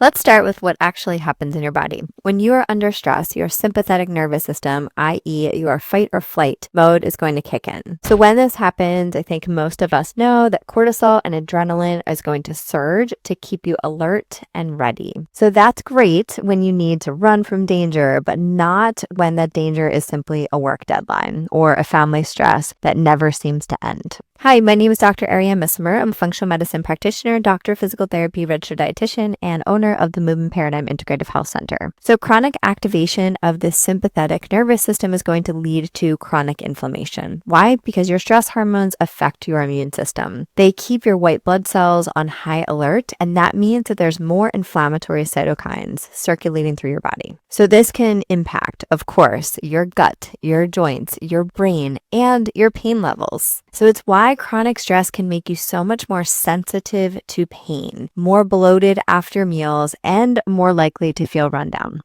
Let's start with what actually happens in your body. When you are under stress, your sympathetic nervous system, i.e. your fight or flight mode, is going to kick in. So when this happens, I think most of us know that cortisol and adrenaline is going to surge to keep you alert and ready. So that's great when you need to run from danger, but not when that danger is simply a work deadline or a family stress that never seems to end. Hi, my name is Dr. Arianne Missimer. I'm a functional medicine practitioner, doctor of physical therapy, registered dietitian, and owner of the Movement Paradigm Integrative Health Center. So chronic activation of the sympathetic nervous system is going to lead to chronic inflammation. Why? Because your stress hormones affect your immune system. They keep your white blood cells on high alert, and that means that there's more inflammatory cytokines circulating through your body. So this can impact, of course, your gut, your joints, your brain, and your pain levels. So it's why chronic stress can make you so much more sensitive to pain, more bloated after meals, and more likely to feel run down.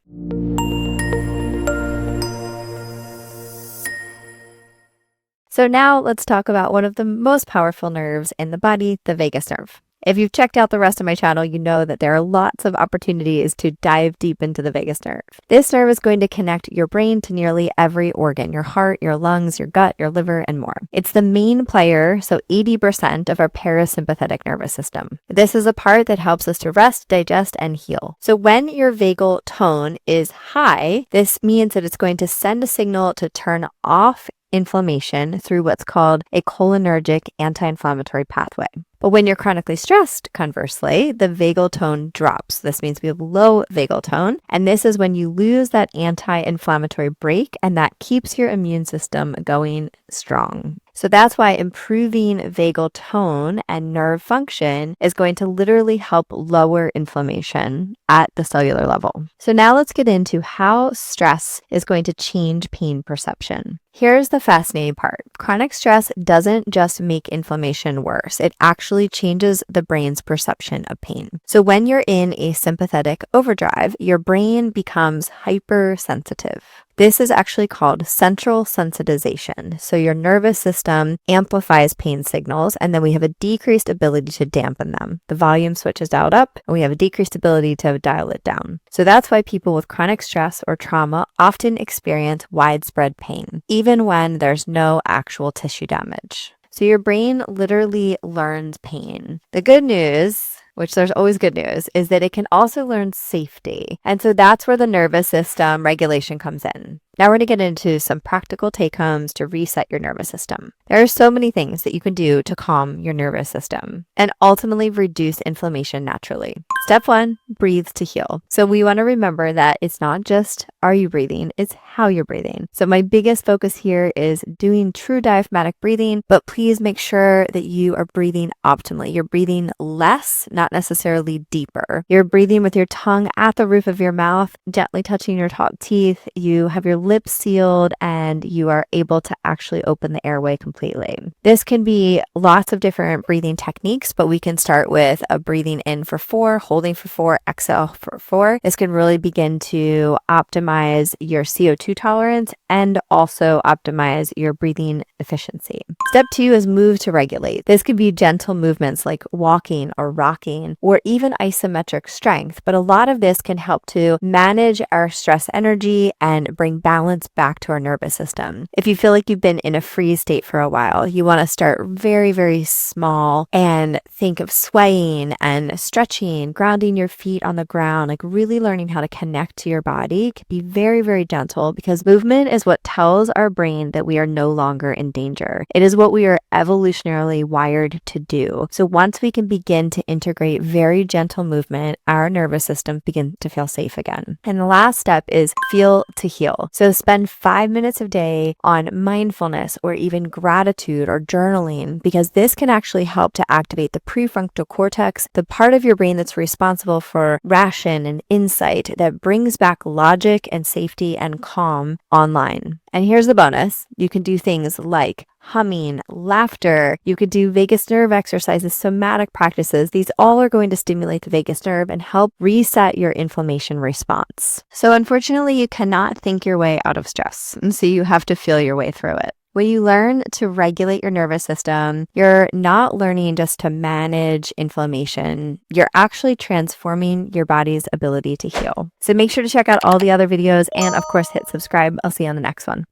So now let's talk about one of the most powerful nerves in the body, the vagus nerve. If you've checked out the rest of my channel, you know that there are lots of opportunities to dive deep into the vagus nerve. This nerve is going to connect your brain to nearly every organ, your heart, your lungs, your gut, your liver, and more. It's the main player, so 80% of our parasympathetic nervous system. This is a part that helps us to rest, digest, and heal. So when your vagal tone is high, this means that it's going to send a signal to turn off inflammation through what's called a cholinergic anti-inflammatory pathway. But when you're chronically stressed, conversely, the vagal tone drops. This means we have low vagal tone, and this is when you lose that anti-inflammatory brake, and that keeps your immune system going strong. So that's why improving vagal tone and nerve function is going to literally help lower inflammation at the cellular level. So now let's get into how stress is going to change pain perception. Here's the fascinating part. Chronic stress doesn't just make inflammation worse. It actually changes the brain's perception of pain. So when you're in a sympathetic overdrive, your brain becomes hypersensitive. This is actually called central sensitization. So your nervous system amplifies pain signals, and then we have a decreased ability to dampen them. The volume switch is dialed up, and we have a decreased ability to dial it down. So that's why people with chronic stress or trauma often experience widespread pain, even when there's no actual tissue damage. So your brain literally learns pain. The good news, which there's always good news, is that it can also learn safety. And so that's where the nervous system regulation comes in. Now we're going to get into some practical take-homes to reset your nervous system. There are so many things that you can do to calm your nervous system and ultimately reduce inflammation naturally. Step 1, breathe to heal. So we want to remember that it's not just are you breathing, it's how you're breathing. So my biggest focus here is doing true diaphragmatic breathing, but please make sure that you are breathing optimally. You're breathing less, not necessarily deeper. You're breathing with your tongue at the roof of your mouth, gently touching your top teeth. You have your lips sealed, and you are able to actually open the airway completely. This can be lots of different breathing techniques, but we can start with a breathing in for 4, holding for 4, exhale for 4. This can really begin to optimize your CO2 tolerance and also optimize your breathing efficiency. Step 2 is move to regulate. This could be gentle movements like walking or rocking or even isometric strength, but a lot of this can help to manage our stress energy and bring balance back to our nervous system. If you feel like you've been in a freeze state for a while, you want to start very, very small and think of swaying and stretching, grounding your feet on the ground, like really learning how to connect to your body. It can be very, very gentle because movement is what tells our brain that we are no longer in danger. It is what we are evolutionarily wired to do. So once we can begin to integrate very gentle movement, our nervous system begins to feel safe again. And the last step is feel to heal. So spend 5 minutes a day on mindfulness or even gratitude or journaling, because this can actually help to activate the prefrontal cortex, the part of your brain that's responsible for ration and insight that brings back logic and safety and calm online. And here's the bonus. You can do things like humming, laughter. You could do vagus nerve exercises, somatic practices. These all are going to stimulate the vagus nerve and help reset your inflammation response. So unfortunately, you cannot think your way out of stress. And so you have to feel your way through it. When you learn to regulate your nervous system, you're not learning just to manage inflammation. You're actually transforming your body's ability to heal. So make sure to check out all the other videos and, of course, hit subscribe. I'll see you on the next one.